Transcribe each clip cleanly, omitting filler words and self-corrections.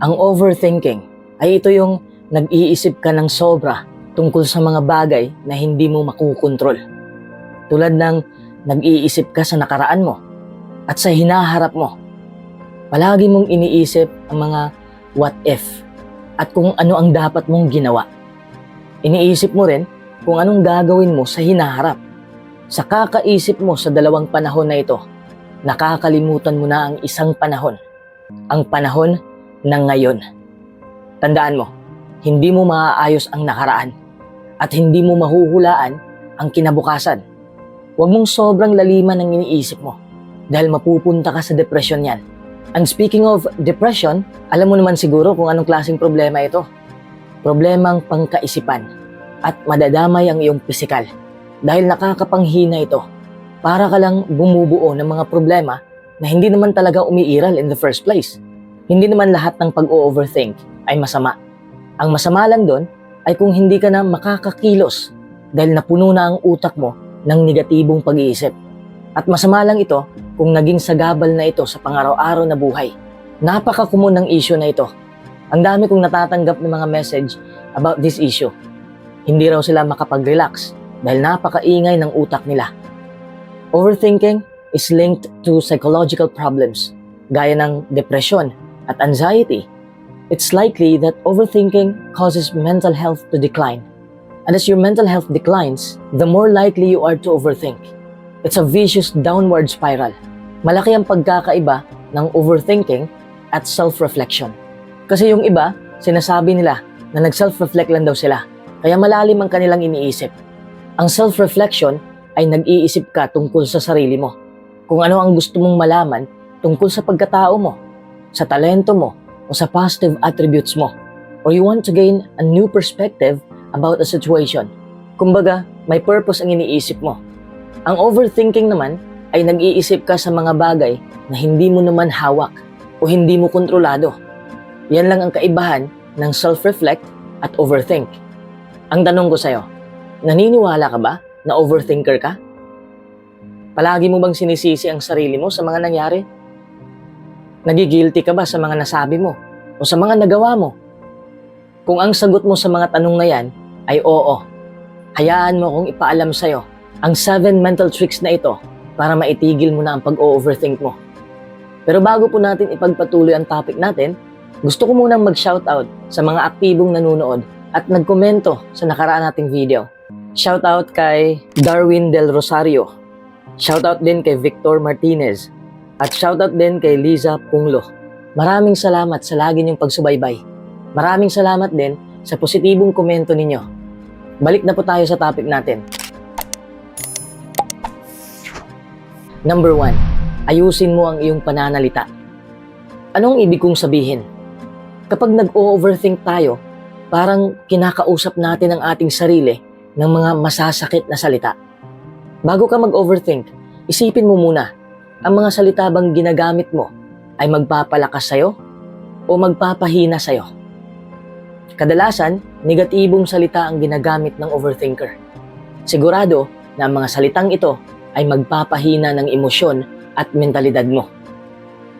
Ang overthinking ay ito yung nag-iisip ka ng sobra tungkol sa mga bagay na hindi mo makukontrol. Tulad ng nag-iisip ka sa nakaraan mo at sa hinaharap mo. Palagi mong iniisip ang mga what if at kung ano ang dapat mong ginawa. Iniisip mo rin kung anong gagawin mo sa hinaharap. Sa kakaisip mo sa dalawang panahon na ito, nakakalimutan mo na ang isang panahon. Ang panahon ng ngayon. Tandaan mo, hindi mo maaayos ang nakaraan at hindi mo mahuhulaan ang kinabukasan. Huwag mong sobrang laliman ang iniisip mo dahil mapupunta ka sa depresyon yan. And speaking of depression, alam mo naman siguro kung anong klaseng problema ito. Problemang pangkaisipan at madadamay ang iyong pisikal dahil nakakapanghina ito. Para ka lang bumubuo ng mga problema na hindi naman talaga umiiral in the first place. Hindi naman lahat ng pag-o-overthink ay masama. Ang masama lang doon ay kung hindi ka na makakakilos dahil napuno na ang utak mo ng negatibong pag-iisip. At masama lang ito kung naging sagabal na ito sa pang-araw-araw na buhay. Napaka-common ng issue na ito. Ang dami kong natatanggap ng mga message about this issue. Hindi raw sila makapag-relax dahil napakaingay ng utak nila. Overthinking is linked to psychological problems gaya ng depression at anxiety. It's likely that overthinking causes mental health to decline. And as your mental health declines, the more likely you are to overthink. It's a vicious downward spiral. Malaki ang pagkakaiba ng overthinking at self-reflection. Kasi yung iba, sinasabi nila na nag-self-reflect lang daw sila, kaya malalim ang kanilang iniisip. Ang self-reflection ay nag-iisip ka tungkol sa sarili mo. Kung ano ang gusto mong malaman tungkol sa pagkatao mo, sa talento mo, o sa positive attributes mo. Or you want to gain a new perspective about a situation. Kumbaga, may purpose ang iniisip mo. Ang overthinking naman ay nag-iisip ka sa mga bagay na hindi mo naman hawak o hindi mo kontrolado. Yan lang ang kaibahan ng self-reflect at overthink. Ang tanong ko sa'yo, naniniwala ka ba na overthinker ka? Palagi mo bang sinisisi ang sarili mo sa mga nangyari? Nagigilty ka ba sa mga nasabi mo o sa mga nagawa mo? Kung ang sagot mo sa mga tanong na yan ay oo, hayaan mo kong ipaalam sa'yo ang 7 mental tricks na ito para maitigil mo na ang pag-overthink mo. Pero bago po natin ipagpatuloy ang topic natin, gusto ko munang mag-shoutout sa mga aktibong nanonood at nagkomento sa nakaraan nating video. Shoutout kay Darwin Del Rosario. Shoutout din kay Victor Martinez. At shoutout din kay Liza Punglo. Maraming salamat sa lagi niyong pagsubaybay. Maraming salamat din sa positibong komento ninyo. Balik na po tayo sa topic natin. Number 1. Ayusin mo ang iyong pananalita. Anong ibig kong sabihin? Kapag nag-overthink tayo, parang kinakausap natin ang ating sarili ng mga masasakit na salita. Bago ka mag-overthink, isipin mo muna, ang mga salita bang ginagamit mo ay magpapalakas sa'yo o magpapahina sa'yo? Kadalasan, negatibong salita ang ginagamit ng overthinker. Sigurado na ang mga salitang ito ay magpapahina ng emosyon at mentalidad mo.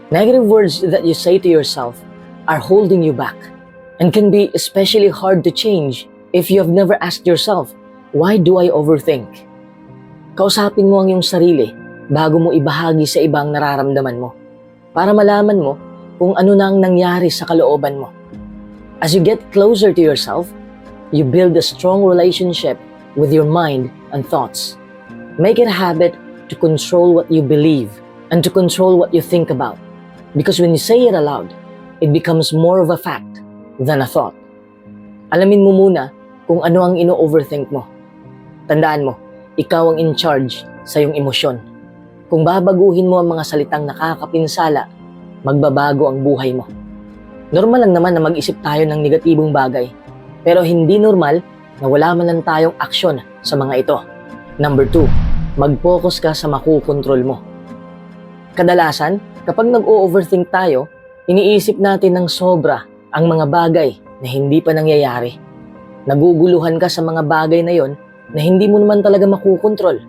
Negative words that you say to yourself are holding you back and can be especially hard to change if you have never asked yourself, why do I overthink? Kausapin mo ang iyong sarili bago mo ibahagi sa ibang nararamdaman mo para malaman mo kung ano na ang nangyari sa kalooban mo. As you get closer to yourself, you build a strong relationship with your mind and thoughts. Make it a habit to control what you believe and to control what you think about. Because when you say it aloud, it becomes more of a fact than a thought. Alamin mo muna kung ano ang ino-overthink mo. Tandaan mo, ikaw ang in charge sa iyong emosyon. Kung babaguhin mo ang mga salitang nakakapinsala, magbabago ang buhay mo. Normal lang naman na mag-isip tayo ng negatibong bagay, pero hindi normal na wala man lang tayong aksyon sa mga ito. Number 2, mag-focus ka sa makukontrol mo. Kadalasan, kapag nag-o-overthink tayo, iniisip natin ng sobra ang mga bagay na hindi pa nangyayari. Naguguluhan ka sa mga bagay na yon na hindi mo naman talaga makukontrol.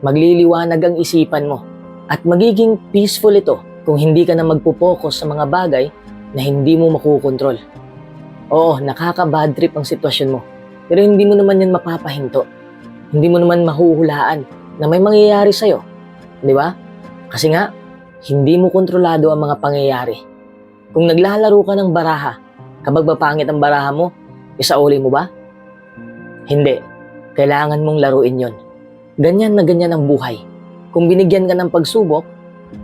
Magliliwanag ang isipan mo at magiging peaceful ito kung hindi ka na magpo-focus sa mga bagay na hindi mo makukontrol. Oo, nakaka-bad trip ang sitwasyon mo. Pero hindi mo naman yan mapapahinto. Hindi mo naman mahuhulaan na may mangyayari sa'yo. Di ba? Kasi nga, hindi mo kontrolado ang mga pangyayari. Kung naglalaro ka ng baraha, kapag mapangit ang baraha mo, isauli mo ba? Hindi. Kailangan mong laruin yon. Ganyan na ganyan ang buhay. Kung binigyan ka ng pagsubok,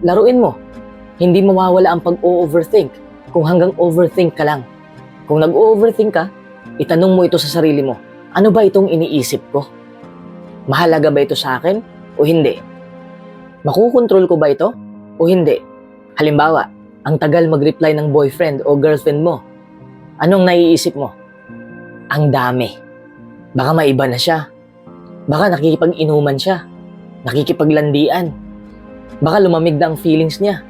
laruin mo. Hindi mawawala ang pag-o-overthink kung hanggang overthink ka lang. Kung nag-o-overthink ka, itanong mo ito sa sarili mo. Ano ba itong iniisip ko? Mahalaga ba ito sa akin o hindi? Makukontrol ko ba ito o hindi? Halimbawa, ang tagal mag-reply ng boyfriend o girlfriend mo. Anong naiisip mo? Ang dami. Baka maiba na siya. Baka nakikipag-inuman siya. Nakikipaglandian. Baka lumamig na ang feelings niya.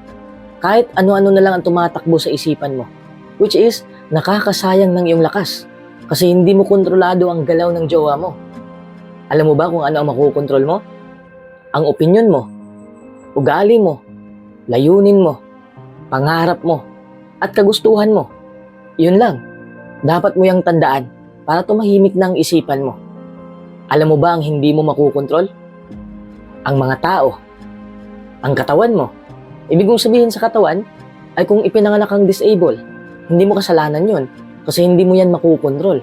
Kahit ano-ano na lang ang tumatakbo sa isipan mo. Which is, nakakasayang ng iyong lakas. Kasi hindi mo kontrolado ang galaw ng jowa mo. Alam mo ba kung ano ang makukontrol mo? Ang opinyon mo, ugali mo, layunin mo, pangarap mo, at kagustuhan mo. Yun lang. Dapat mo yang tandaan para tumahimik na ang isipan mo. Alam mo ba ang hindi mo makukontrol? Ang mga tao, ang katawan mo. Ibig kong sabihin sa katawan ay kung ipinanganak kang disable, hindi mo kasalanan yun kasi hindi mo yan makukontrol.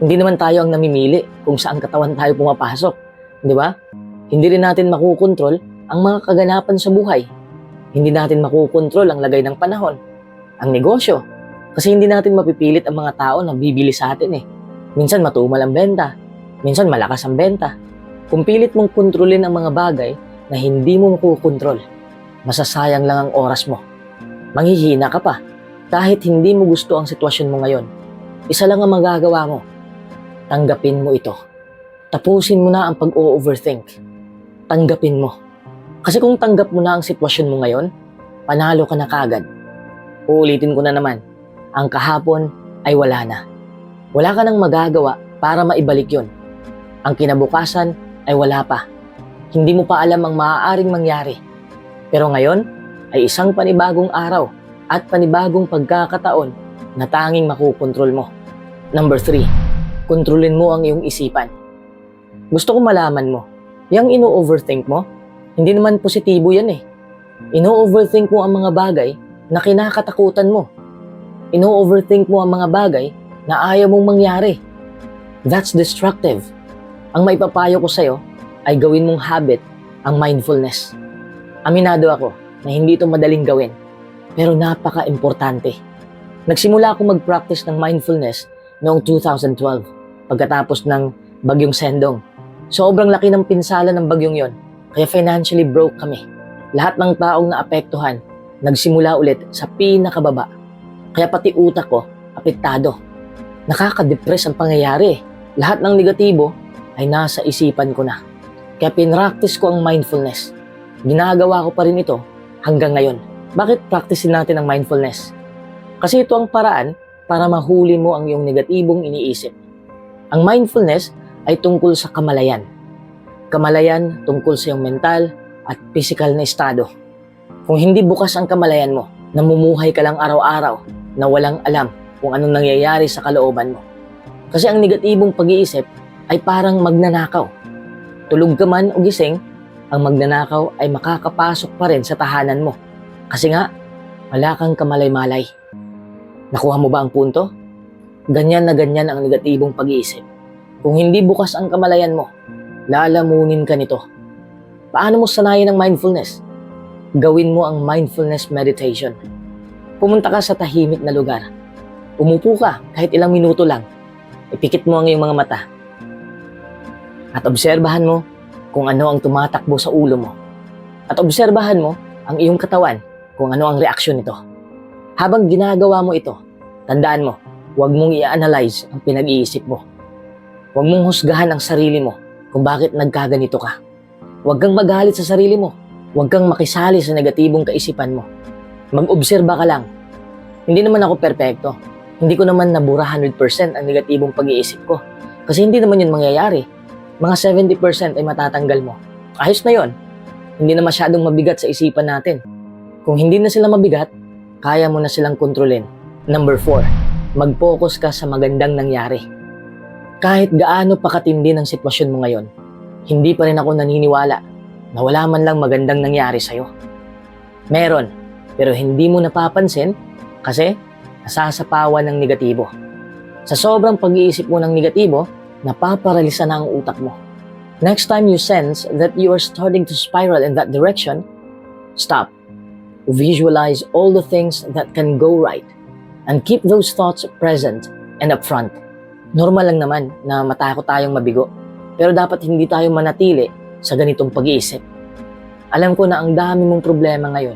Hindi naman tayo ang namimili kung saan katawan tayo pumapasok. Di ba? Hindi rin natin makukontrol ang mga kaganapan sa buhay. Hindi natin makukontrol ang lagay ng panahon, ang negosyo. Kasi hindi natin mapipilit ang mga tao na bibili sa atin eh. Minsan matumal ang benta, minsan malakas ang benta. Kung pilit mong kontrolin ang mga bagay na hindi mo makukontrol, masasayang lang ang oras mo. Manghihina ka pa. Kahit hindi mo gusto ang sitwasyon mo ngayon, isa lang ang magagawa mo. Tanggapin mo ito. Tapusin mo na ang pag-o-overthink. Tanggapin mo. Kasi kung tanggap mo na ang sitwasyon mo ngayon, panalo ka na kagad. Uulitin ko na naman, ang kahapon ay wala na. Wala ka nang magagawa para maibalik yon. Ang kinabukasan ay wala pa. Hindi mo pa alam ang maaaring mangyari. Pero ngayon ay isang panibagong araw at panibagong pagkakataon na tanging makukontrol mo. Number 3, kontrolin mo ang iyong isipan. Gusto ko malaman mo, yung ino-overthink mo, hindi naman positibo yan eh. Ino-overthink mo ang mga bagay na kinakatakutan mo. Ino-overthink mo ang mga bagay na ayaw mong mangyari. That's destructive. Ang maipapayo ko sa'yo ay gawin mong habit ang mindfulness. Aminado ako na hindi ito madaling gawin, pero napaka-importante. Nagsimula ako mag-practice ng mindfulness noong 2012 pagkatapos ng bagyong Sendong. Sobrang laki ng pinsala ng bagyong yon, kaya financially broke kami. Lahat ng taong naapektuhan nagsimula ulit sa pinakababa. Kaya pati utak ko apektado. Nakaka-depress ang pangyayari. Lahat ng negatibo ay nasa isipan ko na. Kaya pinractice ko ang mindfulness. Ginagawa ko pa rin ito hanggang ngayon. Bakit practicein natin ang mindfulness? Kasi ito ang paraan para mahuli mo ang iyong negatibong iniisip. Ang mindfulness ay tungkol sa kamalayan. Kamalayan tungkol sa iyong mental at physical na estado. Kung hindi bukas ang kamalayan mo, namumuhay ka lang araw-araw na walang alam kung anong nangyayari sa kalooban mo. Kasi ang negatibong pag-iisip ay parang magnanakaw. Tulog ka man o gising, ang magnanakaw ay makakapasok pa rin sa tahanan mo. Kasi nga, wala kang kamalay-malay. Nakuha mo ba ang punto? Ganyan na ganyan ang negatibong pag-iisip. Kung hindi bukas ang kamalayan mo, lalamunin ka nito. Paano mo sanayin ang mindfulness? Gawin mo ang mindfulness meditation. Pumunta ka sa tahimik na lugar. Umupo ka kahit ilang minuto lang. Ipikit mo ang iyong mga mata. At obserbahan mo kung ano ang tumatakbo sa ulo mo. At obserbahan mo ang iyong katawan kung ano ang reaksyon nito. Habang ginagawa mo ito, tandaan mo, huwag mong i-analyze ang pinag-iisip mo. Huwag mong husgahan ang sarili mo kung bakit nagkaganito ka. Huwag kang magalit sa sarili mo. Huwag kang makisali sa negatibong kaisipan mo. Mag-obserba ka lang. Hindi naman ako perpekto. Hindi ko naman nabura 100% ang negatibong pag-iisip ko. Kasi hindi naman yun mangyayari. Mga 70% ay matatanggal mo. Ayos na yon. Hindi na masyadong mabigat sa isipan natin. Kung hindi na sila mabigat, kaya mo na silang kontrolin. Number 4, mag-focus ka sa magandang nangyari. Kahit gaano pa katindi ng sitwasyon mo ngayon, hindi pa rin ako naniniwala na wala man lang magandang nangyari sa'yo. Meron, pero hindi mo napapansin kasi nasasapawan ng negatibo. Sa sobrang pag-iisip mo ng negatibo, napaparalisa na ang utak mo. Next time you sense that you are starting to spiral in that direction, stop. Visualize all the things that can go right and keep those thoughts present and upfront. Normal lang naman na matakot tayong mabigo, pero dapat hindi tayo manatili sa ganitong pag-iisip. Alam ko na ang dami mong problema ngayon,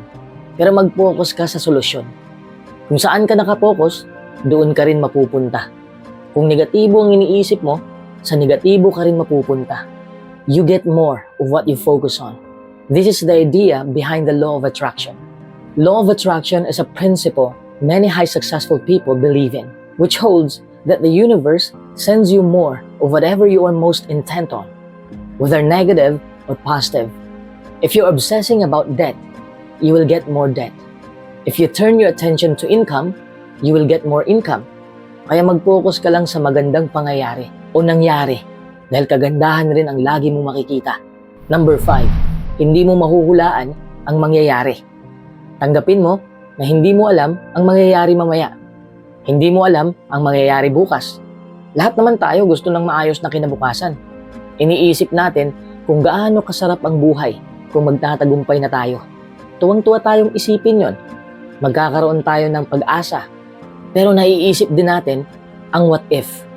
pero mag-focus ka sa solusyon. Kung saan ka nakapokus, doon ka rin mapupunta. Kung negatibo ang iniisip mo, sa negatibo ka rin mapupunta. You get more of what you focus on. This is the idea behind the law of attraction. Law of attraction is a principle many high successful people believe in, which holds that the universe sends you more of whatever you are most intent on, whether negative or positive. If you're obsessing about debt, you will get more debt. If you turn your attention to income, you will get more income. Kaya mag-focus ka lang sa magandang pangyayari o nangyari dahil kagandahan rin ang lagi mo makikita. Number 5, hindi mo mahuhulaan ang mangyayari. Tanggapin mo na hindi mo alam ang mangyayari mamaya. Hindi mo alam ang mangyayari bukas. Lahat naman tayo gusto ng maayos na kinabukasan. Iniisip natin kung gaano kasarap ang buhay kung magtatagumpay na tayo. Tuwang-tuwa tayong isipin yon. Magkakaroon tayo ng pag-asa. Pero naiisip din natin ang what if.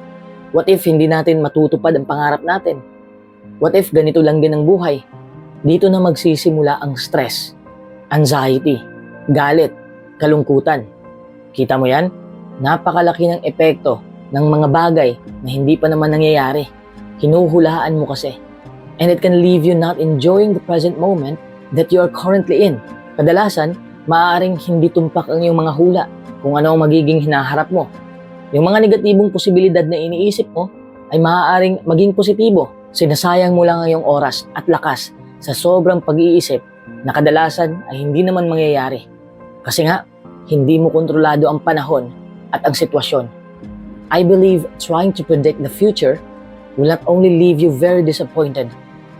What if hindi natin matutupad ang pangarap natin? What if ganito lang din ang buhay? Dito na magsisimula ang stress, anxiety, galit, kalungkutan. Kita mo yan? Napakalaki ng epekto ng mga bagay na hindi pa naman nangyayari. Hinuhulaan mo kasi. And it can leave you not enjoying the present moment that you are currently in. Kadalasan, maaaring hindi tumpak ang iyong mga hula kung ano ang magiging hinaharap mo. Yung mga negatibong posibilidad na iniisip mo ay maaaring maging positibo. Sinasayang mo lang ang iyong oras at lakas sa sobrang pag-iisip na kadalasan ay hindi naman mangyayari. Kasi nga, hindi mo kontrolado ang panahon at ang sitwasyon. I believe trying to predict the future will not only leave you very disappointed,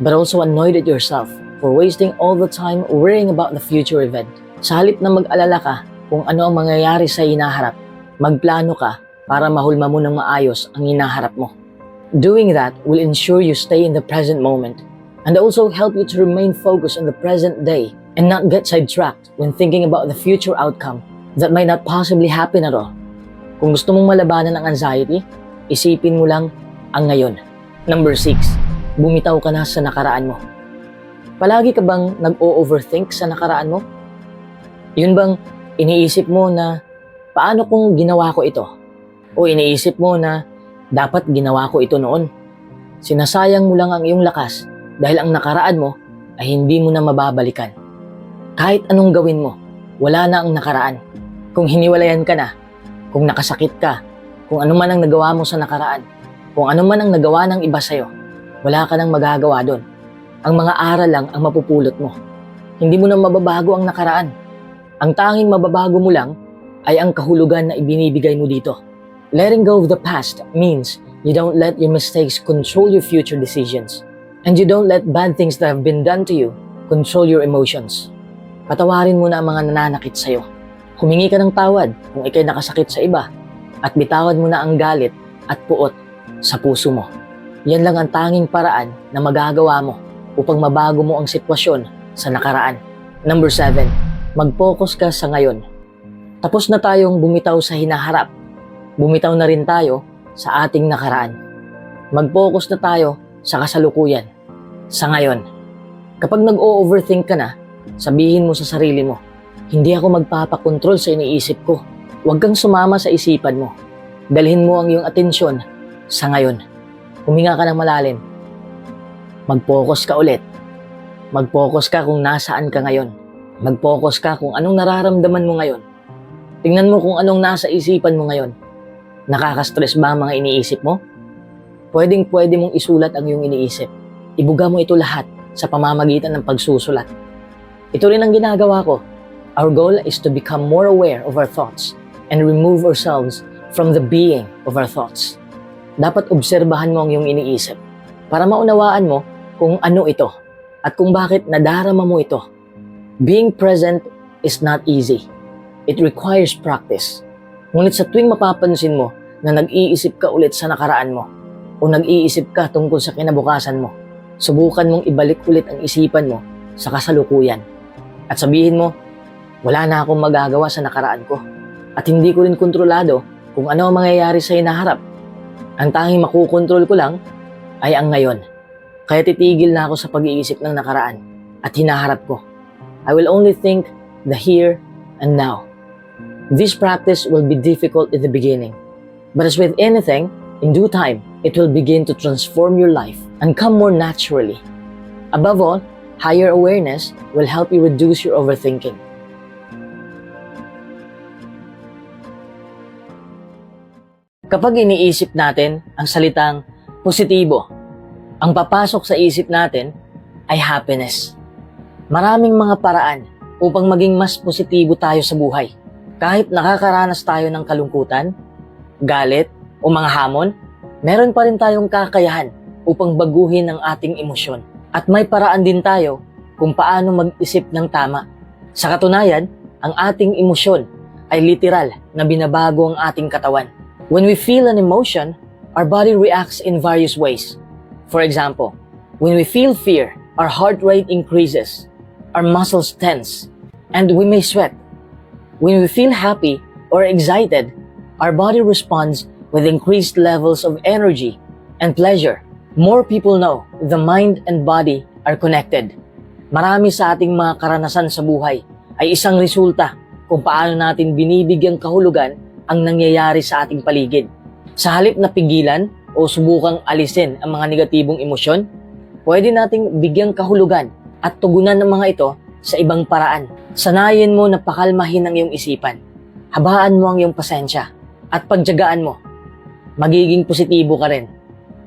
but also annoyed at yourself for wasting all the time worrying about the future event. Sa halip na mag-alala ka kung ano ang mangyayari sa hinaharap, magplano ka para mahulma mo ng maayos ang hinaharap mo. Doing that will ensure you stay in the present moment and also help you to remain focused on the present day and not get sidetracked when thinking about the future outcome that might not possibly happen at all. Kung gusto mong malabanan ang anxiety, isipin mo lang ang ngayon. Number 6, bumitaw ka na sa nakaraan mo. Palagi ka bang nag-o-overthink sa nakaraan mo? Yun bang iniisip mo na paano kung ginawa ko ito? O iniisip mo na dapat ginawa ko ito noon? Sinasayang mo lang ang iyong lakas dahil ang nakaraan mo ay hindi mo na mababalikan. Kahit anong gawin mo, wala na ang nakaraan. Kung hiniwalayan ka na, kung nakasakit ka, kung ano man ang nagawa mo sa nakaraan, kung ano man ang nagawa ng iba sa'yo, wala ka nang magagawa doon. Ang mga aral lang ang mapupulot mo. Hindi mo na mababago ang nakaraan. Ang tanging mababago mo lang ay ang kahulugan na ibinibigay mo dito. Letting go of the past means you don't let your mistakes control your future decisions. And you don't let bad things that have been done to you control your emotions. Patawarin mo na ang mga nananakit sa'yo. Humingi ka ng tawad kung ikay nakasakit sa iba at bitawan mo na ang galit at puot sa puso mo. Yan lang ang tanging paraan na magagawa mo upang mabago mo ang sitwasyon sa nakaraan. Number 7, mag-focus ka sa ngayon. Tapos na tayong bumitaw sa hinaharap. Bumitaw na rin tayo sa ating nakaraan. Mag-focus na tayo sa kasalukuyan, sa ngayon. Kapag nag-o-overthink ka na, sabihin mo sa sarili mo, hindi ako magpapakontrol sa iniisip ko. Huwag kang sumama sa isipan mo. Dalhin mo ang iyong atensyon sa ngayon. Huminga ka ng malalim. Mag-focus ka ulit. Mag-focus ka kung nasaan ka ngayon. Mag-focus ka kung anong nararamdaman mo ngayon. Tingnan mo kung anong nasa isipan mo ngayon. Nakaka-stress ba ang mga iniisip mo? Pwedeng-pwede mong isulat ang iyong iniisip. Ibuga mo ito lahat sa pamamagitan ng pagsusulat. Ito rin ang ginagawa ko. Our goal is to become more aware of our thoughts and remove ourselves from the being of our thoughts. Dapat obserbahan mo ang iyong iniisip para maunawaan mo kung ano ito at kung bakit nadarama mo ito. Being present is not easy. It requires practice. Ngunit sa tuwing mapapansin mo na nag-iisip ka ulit sa nakaraan mo o nag-iisip ka tungkol sa kinabukasan mo, subukan mong ibalik ulit ang isipan mo sa kasalukuyan. At sabihin mo, wala na akong magagawa sa nakaraan ko at hindi ko rin kontrolado kung ano ang mangyayari sa hinaharap. Ang tanging makukontrol ko lang ay ang ngayon. Kaya titigil na ako sa pag-iisip ng nakaraan at hinaharap ko. I will only think the here and now. This practice will be difficult in the beginning, but as with anything, in due time, it will begin to transform your life and come more naturally. Above all, higher awareness will help you reduce your overthinking. Kapag iniisip natin ang salitang positibo, ang papasok sa isip natin ay happiness. Maraming mga paraan upang maging mas positibo tayo sa buhay. Kahit nakakaranas tayo ng kalungkutan, galit o mga hamon, meron pa rin tayong kakayahan upang baguhin ang ating emosyon. At may paraan din tayo kung paano mag-isip ng tama. Sa katunayan, ang ating emosyon ay literal na binabago ang ating katawan. When we feel an emotion, our body reacts in various ways. For example, when we feel fear, our heart rate increases, our muscles tense, and we may sweat. When we feel happy or excited, our body responds with increased levels of energy and pleasure. More people know the mind and body are connected. Marami sa ating mga karanasan sa buhay ay isang resulta kung paano natin binibigyang kahulugan ang nangyayari sa ating paligid. Sa halip na pigilan o subukang alisin ang mga negatibong emosyon, pwede nating bigyang kahulugan at tugunan ng mga ito sa ibang paraan. Sanayin mo na pakalmahin ang iyong isipan. Habaan mo ang iyong pasensya at pagtiyagaan mo. Magiging positibo ka rin.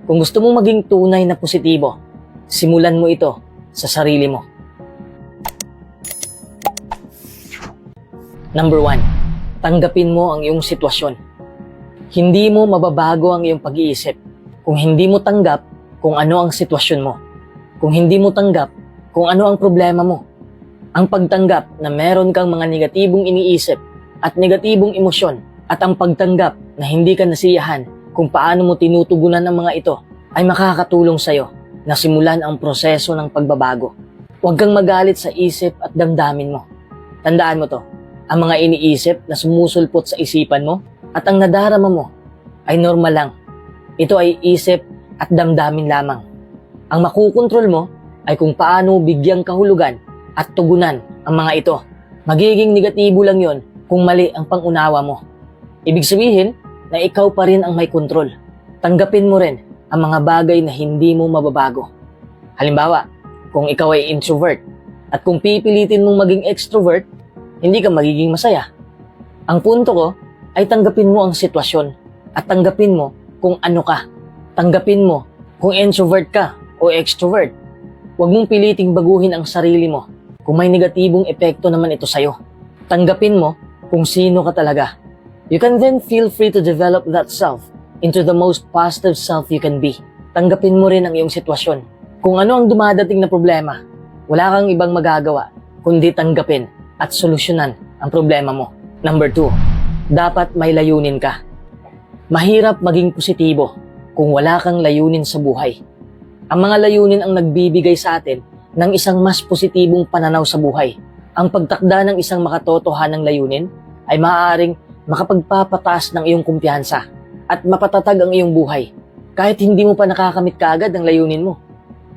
Kung gusto mong maging tunay na positibo, simulan mo ito sa sarili mo. Number 1. Tanggapin mo ang iyong sitwasyon. Hindi mo mababago ang iyong pag-iisip kung hindi mo tanggap kung ano ang sitwasyon mo. Kung hindi mo tanggap kung ano ang problema mo. Ang pagtanggap na meron kang mga negatibong iniisip at negatibong emosyon at ang pagtanggap na hindi ka nasiyahan kung paano mo tinutugunan ang mga ito ay makakatulong sa'yo na simulan ang proseso ng pagbabago. Huwag kang magalit sa isip at damdamin mo. Tandaan mo to. Ang mga iniisip na sumusulpot sa isipan mo at ang nadarama mo ay normal lang. Ito ay isip at damdamin lamang. Ang makukontrol mo ay kung paano bigyang kahulugan at tugunan ang mga ito. Magiging negatibo lang yon kung mali ang pangunawa mo. Ibig sabihin na ikaw pa rin ang may kontrol. Tanggapin mo rin ang mga bagay na hindi mo mababago. Halimbawa, kung ikaw ay introvert at kung pipilitin mong maging extrovert, hindi ka magiging masaya. Ang punto ko ay tanggapin mo ang sitwasyon at tanggapin mo kung ano ka. Tanggapin mo kung introvert ka o extrovert. Huwag mong piliting baguhin ang sarili mo kung may negatibong epekto naman ito sa'yo. Tanggapin mo kung sino ka talaga. You can then feel free to develop that self into the most positive self you can be. Tanggapin mo rin ang iyong sitwasyon. Kung ano ang dumadating na problema, wala kang ibang magagawa kundi tanggapin at solusyonan ang problema mo. Number 2, dapat may layunin ka. Mahirap maging positibo kung wala kang layunin sa buhay. Ang mga layunin ang nagbibigay sa atin ng isang mas positibong pananaw sa buhay. Ang pagtakda ng isang makatotohanang layunin ay maaaring makapagpapataas ng iyong kumpiyansa at mapatatag ang iyong buhay kahit hindi mo pa nakakamit kaagad ang layunin mo.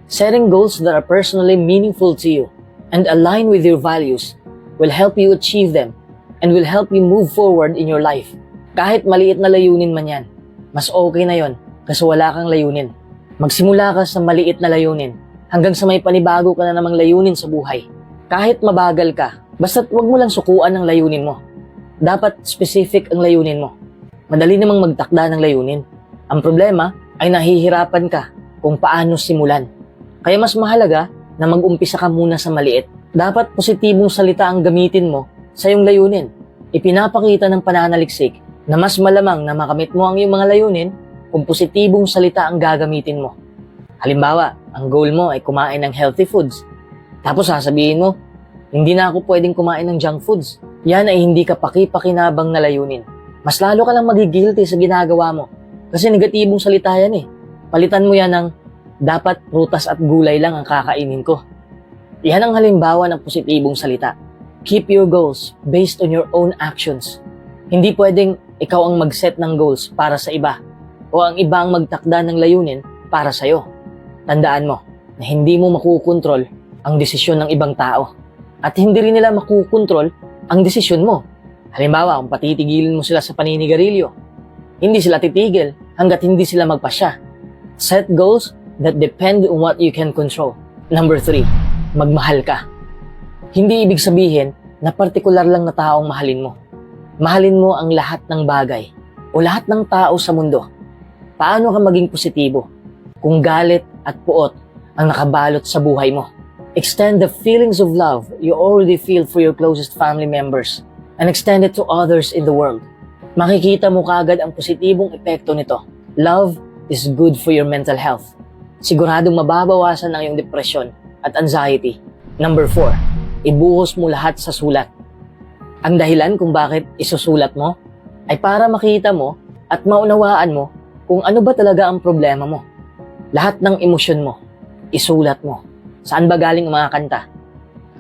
Setting goals that are personally meaningful to you and align with your values will help you achieve them and will help you move forward in your life. Kahit maliit na layunin man yan, mas okay na yon kasi wala kang layunin. Magsimula ka sa maliit na layunin hanggang sa may panibago ka na namang layunin sa buhay. Kahit mabagal ka, basta't wag mo lang sukuan ang layunin mo. Dapat specific ang layunin mo. Madali namang magtakda ng layunin. Ang problema ay nahihirapan ka kung paano simulan. Kaya mas mahalaga na mag-umpisa ka muna sa maliit. Dapat positibong salita ang gamitin mo sa iyong layunin. Ipinapakita ng pananaliksik na mas malamang na makamit mo ang iyong mga layunin kung positibong salita ang gagamitin mo. Halimbawa, ang goal mo ay kumain ng healthy foods. Tapos sasabihin mo, hindi na ako pwedeng kumain ng junk foods. Yan ay hindi ka pakipakinabang na layunin. Mas lalo ka lang magigilty sa ginagawa mo. Kasi negatibong salita yan eh. Palitan mo yan ng dapat prutas at gulay lang ang kakainin ko. Yan ang halimbawa ng positibong salita. Keep your goals based on your own actions. Hindi pwedeng ikaw ang mag-set ng goals para sa iba o ang iba ang magtakda ng layunin para sa'yo. Tandaan mo na hindi mo makukontrol ang desisyon ng ibang tao at hindi rin nila makukontrol ang desisyon mo. Halimbawa, kung patitigilin mo sila sa paninigarilyo, hindi sila titigil hanggat hindi sila magpasya. Set goals that depend on what you can control. Number 3, magmahal ka. Hindi ibig sabihin na partikular lang na taong mahalin mo. Mahalin mo ang lahat ng bagay o lahat ng tao sa mundo. Paano ka maging positibo kung galit at puot ang nakabalot sa buhay mo? Extend the feelings of love you already feel for your closest family members and extend it to others in the world. Makikita mo kagad ang positibong epekto nito. Love is good for your mental health. Siguradong mababawasan ang iyong depression at anxiety. Number 4, ibuhos mo lahat sa sulat. Ang dahilan kung bakit isusulat mo ay para makita mo at maunawaan mo kung ano ba talaga ang problema mo. Lahat ng emosyon mo, isulat mo. Saan ba galing ang mga kanta?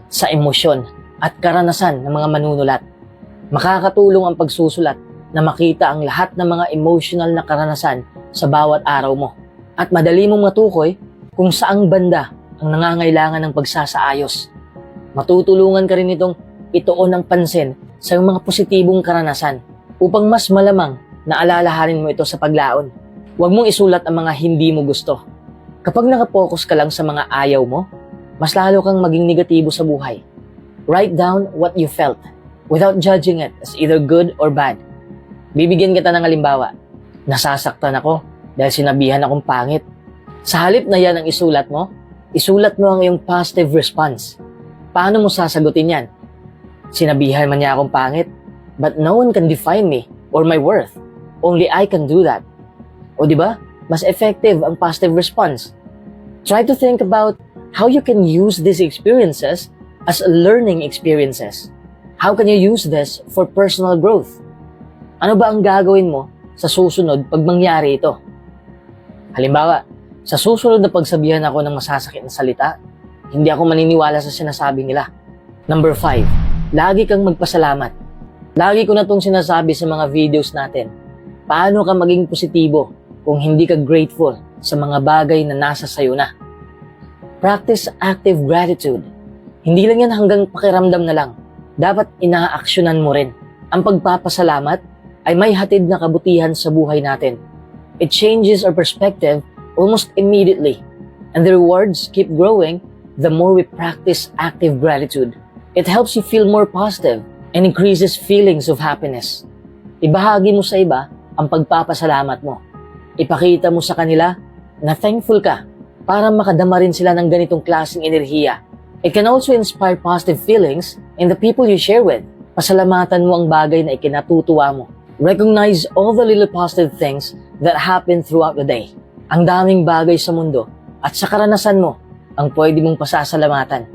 Sa emosyon at karanasan ng mga manunulat. Makakatulong ang pagsusulat na makita ang lahat ng mga emotional na karanasan sa bawat araw mo. At madali mong matukoy kung saang banda ang nangangailangan ng pagsasaayos. Matutulungan ka rin itong ituon ng pansin sa iyong mga positibong karanasan upang mas malamang na alalahanin mo ito sa paglaon. Huwag mong isulat ang mga hindi mo gusto. Kapag nakapokus ka lang sa mga ayaw mo, mas lalo kang maging negatibo sa buhay. Write down what you felt without judging it as either good or bad. Bibigyan kita ng halimbawa. Nasasaktan ako dahil sinabihan akong pangit. Sa halip na yan ang isulat mo ang iyong positive response. Paano mo sasagutin yan? Sinabihan man niya akong pangit, but no one can define me or my worth. Only I can do that. O diba? Mas effective ang positive response. Try to think about how you can use these experiences as learning experiences. How can you use this for personal growth? Ano ba ang gagawin mo sa susunod pag mangyari ito? Halimbawa, sa susunod na pagsabihan ako ng masasakit na salita, hindi ako maniniwala sa sinasabi nila. Number 5, lagi kang magpasalamat. Lagi ko na itong sinasabi sa mga videos natin. Paano ka maging positibo kung hindi ka grateful sa mga bagay na nasa sayo na? Practice active gratitude. Hindi lang yan hanggang pakiramdam na lang. Dapat inaaksyonan mo rin. Ang pagpapasalamat ay may hatid na kabutihan sa buhay natin. It changes our perspective almost immediately. And the rewards keep growing the more we practice active gratitude. It helps you feel more positive and increases feelings of happiness. Ibahagi mo sa iba ang pagpapasalamat mo. Ipakita mo sa kanila na thankful ka para makadama rin sila ng ganitong klaseng enerhiya. It can also inspire positive feelings in the people you share with. Pasalamatan mo ang bagay na ikinatutuwa mo. Recognize all the little positive things that happen throughout the day. Ang daming bagay sa mundo at sa karanasan mo ang pwede mong pasasalamatan.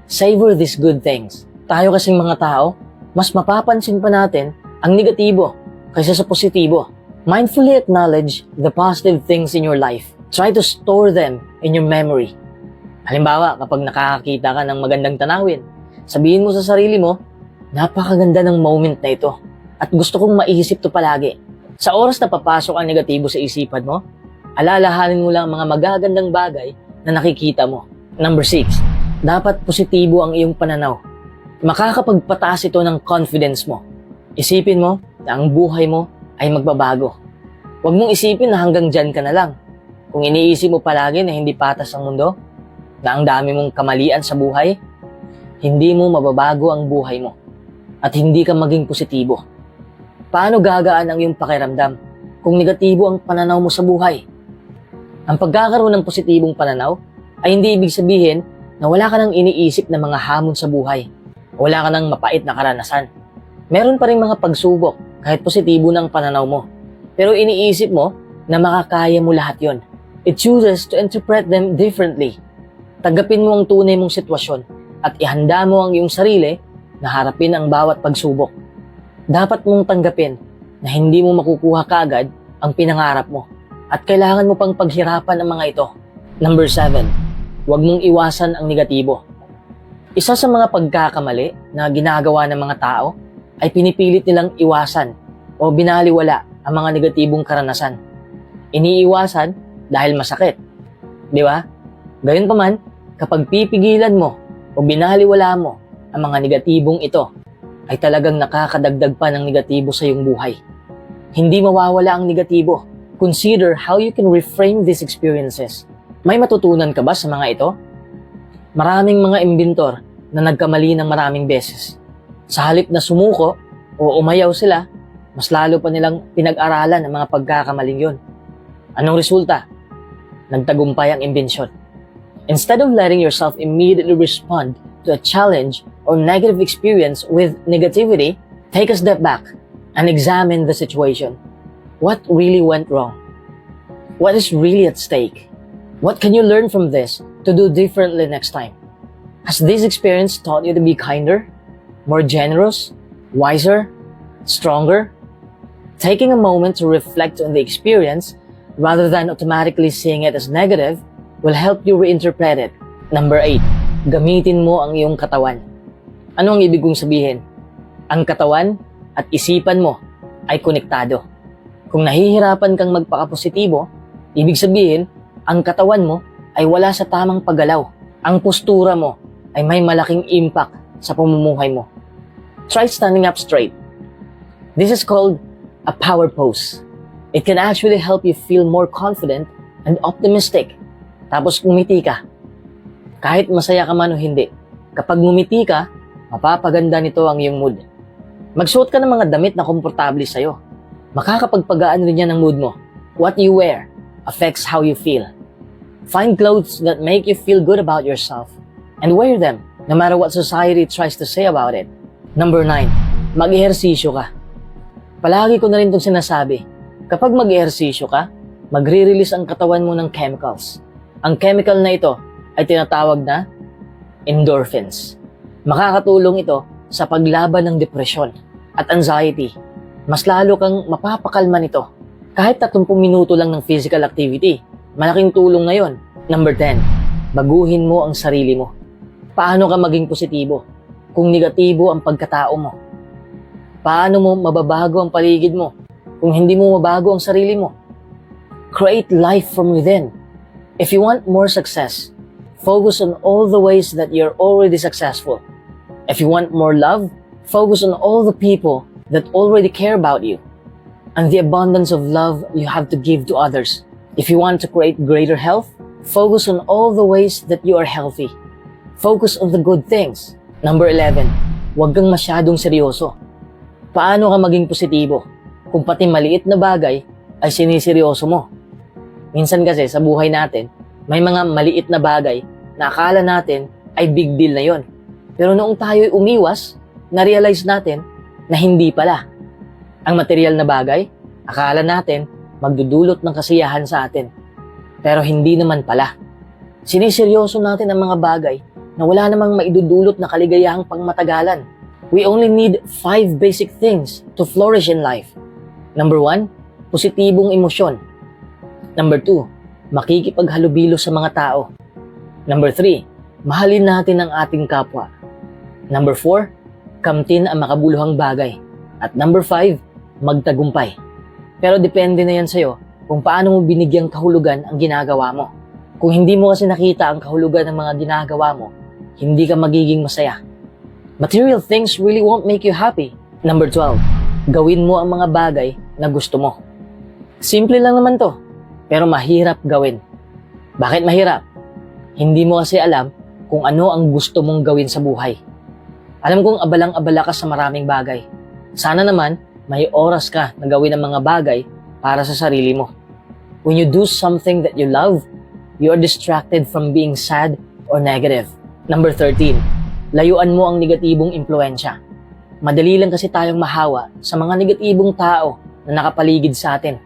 Savor these good things. Tayo kasing mga tao, mas mapapansin pa natin ang negatibo kaysa sa positibo. Mindfully acknowledge the positive things in your life. Try to store them in your memory. Halimbawa, kapag nakakakita ka ng magandang tanawin, sabihin mo sa sarili mo, napakaganda ng moment na ito at gusto kong maiisip to palagi. Sa oras na papasok ang negatibo sa isipan mo, alalahanin mo lang ang mga magagandang bagay na nakikita mo. Number 6, dapat positibo ang iyong pananaw. Makakapagpataas ito ng confidence mo. Isipin mo na ang buhay mo ay magbabago. Huwag mong isipin na hanggang dyan ka na lang. Kung iniisip mo palagi na hindi patas ang mundo, na ang dami mong kamalian sa buhay, hindi mo mababago ang buhay mo at hindi ka maging positibo. Paano gagaan ang iyong pakiramdam kung negatibo ang pananaw mo sa buhay? Ang pagkakaroon ng positibong pananaw ay hindi ibig sabihin na wala ka nang iniisip na mga hamon sa buhay. Wala ka ng mapait na karanasan. Meron pa rin mga pagsubok kahit positibo ng pananaw mo. Pero iniisip mo na makakaya mo lahat yon. It chooses to interpret them differently. Tanggapin mo ang tunay mong sitwasyon at ihanda mo ang iyong sarili na harapin ang bawat pagsubok. Dapat mong tanggapin na hindi mo makukuha kaagad ang pinangarap mo at kailangan mo pang paghirapan ang mga ito. Number 7, huwag mong iwasan ang negatibo. Isa sa mga pagkakamali na ginagawa ng mga tao ay pinipilit nilang iwasan o binaliwala ang mga negatibong karanasan. Iniiwasan dahil masakit. Di ba? Gayunpaman, kapag pipigilan mo o binaliwala mo ang mga negatibong ito, ay talagang nakakadagdag pa ng negatibo sa iyong buhay. Hindi mawawala ang negatibo. Consider how you can reframe these experiences. May matutunan ka ba sa mga ito? Maraming mga imbintor na nagkamali ng maraming beses. Sa halip na sumuko o umayaw sila, mas lalo pa nilang pinag-aralan ang mga pagkakamaling yon. Anong resulta? Nagtagumpay ang imbensyon. Instead of letting yourself immediately respond to a challenge or negative experience with negativity, take a step back and examine the situation. What really went wrong? What is really at stake? What can you learn from this to do differently next time? Has this experience taught you to be kinder, more generous, wiser, stronger? Taking a moment to reflect on the experience rather than automatically seeing it as negative will help you reinterpret it. Number 8, gamitin mo ang iyong katawan. Ano ang ibig kong sabihin? Ang katawan at isipan mo ay konektado. Kung nahihirapan kang magpakapositibo, ibig sabihin, ang katawan mo ay wala sa tamang paggalaw. Ang postura mo ay may malaking impact sa pamumuhay mo. Try standing up straight. This is called a power pose. It can actually help you feel more confident and optimistic. Tapos ngumiti ka. Kahit masaya ka man o hindi, kapag ngumiti ka, mapapaganda nito ang iyong mood. Magsuot ka ng mga damit na komportable sa'yo. Makakapagpagaan rin yan ang mood mo. What you wear affects how you feel. Find clothes that make you feel good about yourself and wear them no matter what society tries to say about it. Number 9, mag-ehersisyo ka. Palagi ko na rin itong sinasabi. Kapag mag-ehersisyo ka, magre-release ang katawan mo ng chemicals. Ang chemical na ito ay tinatawag na endorphins. Makakatulong ito sa paglaban ng depresyon at anxiety. Mas lalo kang mapapakalma nito. Kahit 30 minuto lang ng physical activity, malaking tulong na yon. Number 10, baguhin mo ang sarili mo. Paano ka maging positibo kung negatibo ang pagkatao mo? Paano mo mababago ang paligid mo kung hindi mo mabago ang sarili mo? Create life from within. If you want more success, focus on all the ways that you're already successful. If you want more love, focus on all the people that already care about you and the abundance of love you have to give to others. If you want to create greater health, focus on all the ways that you are healthy. Focus on the good things. Number 11, huwag kang masyadong seryoso. Paano ka maging positibo kung pati maliit na bagay ay siniseryoso mo? Minsan kasi sa buhay natin, may mga maliit na bagay na akala natin ay big deal na yon. Pero noong tayo'y umiwas, na-realize natin na hindi pala. Ang material na bagay, akala natin magdudulot ng kasiyahan sa atin. Pero hindi naman pala. Siniseryoso natin ang mga bagay na wala namang maidudulot na kaligayahang pangmatagalan. We only need 5 basic things to flourish in life. Number 1, positibong emosyon. Number 2, makikipaghalubilo sa mga tao. Number 3, mahalin natin ang ating kapwa. Number 4, kamtin ang makabuluhang bagay. At number 5, magtagumpay. Pero depende na yan sa'yo kung paano mo binigyang kahulugan ang ginagawa mo. Kung hindi mo kasi nakita ang kahulugan ng mga ginagawa mo, hindi ka magiging masaya. Material things really won't make you happy. Number 12, gawin mo ang mga bagay na gusto mo. Simple lang naman to, pero mahirap gawin. Bakit mahirap? Hindi mo kasi alam kung ano ang gusto mong gawin sa buhay. Alam kong abalang-abala ka sa maraming bagay. Sana naman, may oras ka na gawin ang mga bagay para sa sarili mo. When you do something that you love, you are distracted from being sad or negative. Number 13, layuan mo ang negatibong impluensya. Madali lang kasi tayong mahawa sa mga negatibong tao na nakapaligid sa atin.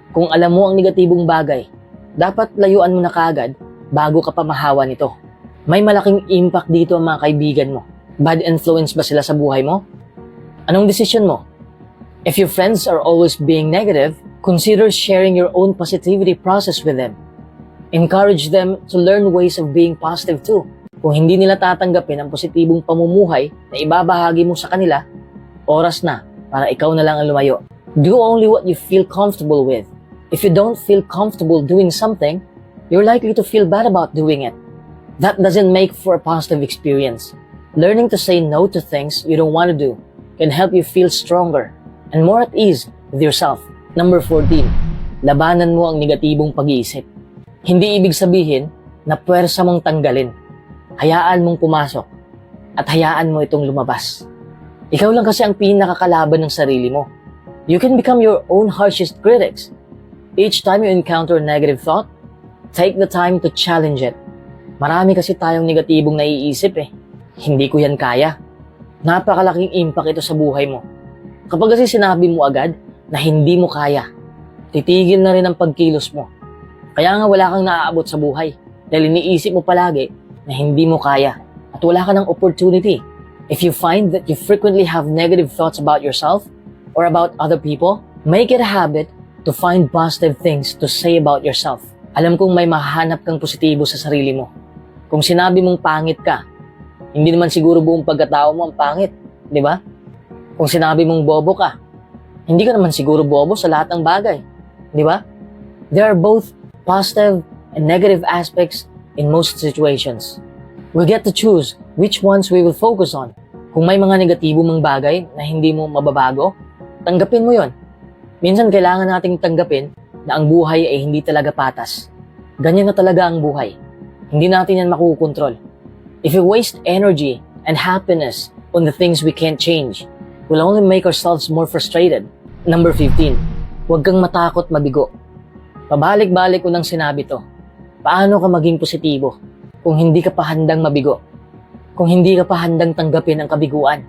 Kung alam mo ang negatibong bagay, dapat layuan mo na kaagad bago ka pa mahawa nito. May malaking impact dito ang mga kaibigan mo. Bad influence ba sila sa buhay mo? Anong desisyon mo? If your friends are always being negative, consider sharing your own positivity process with them. Encourage them to learn ways of being positive too. Kung hindi nila tatanggapin ang positibong pamumuhay na ibabahagi mo sa kanila, oras na para ikaw na lang ang lumayo. Do only what you feel comfortable with. If you don't feel comfortable doing something, you're likely to feel bad about doing it. That doesn't make for a positive experience. Learning to say no to things you don't want to do can help you feel stronger and more at ease with yourself. Number 14, labanan mo ang negatibong pag-iisip. Hindi ibig sabihin na puwersa mong tanggalin. Hayaan mong pumasok at hayaan mo itong lumabas. Ikaw lang kasi ang pinakakalaban ng sarili mo. You can become your own harshest critics. Each time you encounter a negative thought, take the time to challenge it. Marami kasi tayong negatibong naiisip eh. Hindi ko yan kaya. Napakalaking impact ito sa buhay mo. Kapag kasi sinabi mo agad na hindi mo kaya, titigil na rin ang pagkilos mo. Kaya nga wala kang naaabot sa buhay dahil iniisip mo palagi na hindi mo kaya at wala ka ng opportunity. If you find that you frequently have negative thoughts about yourself or about other people, make it a habit to find positive things to say about yourself. Alam kong may mahanap kang positibo sa sarili mo. Kung sinabi mong pangit ka, hindi naman siguro buong pagkatao mo ang pangit, di ba? Kung sinabi mong bobo ka, hindi ka naman siguro bobo sa lahat ng bagay, di ba? There are both positive and negative aspects in most situations. We get to choose which ones we will focus on. Kung may mga negatibo mong bagay na hindi mo mababago, tanggapin mo yon. Minsan kailangan nating tanggapin na ang buhay ay hindi talaga patas. Ganyan na talaga ang buhay. Hindi natin yan makukontrol. If we waste energy and happiness on the things we can't change, we'll only make ourselves more frustrated. Number 15, huwag kang matakot mabigo. Pabalik-balik ko nang sinabi to. Paano ka maging positibo kung hindi ka pa handang mabigo? Kung hindi ka pa handang tanggapin ang kabiguan?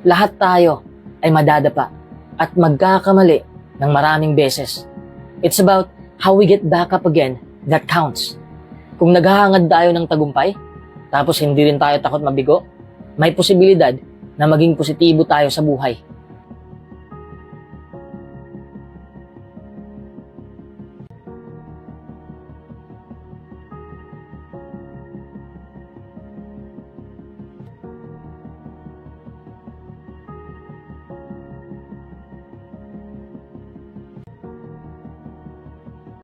Lahat tayo ay madadapa at magkakamali ng maraming beses. It's about how we get back up again that counts. Kung naghahangad tayo ng tagumpay, tapos hindi rin tayo takot mabigo, may posibilidad na maging positibo tayo sa buhay.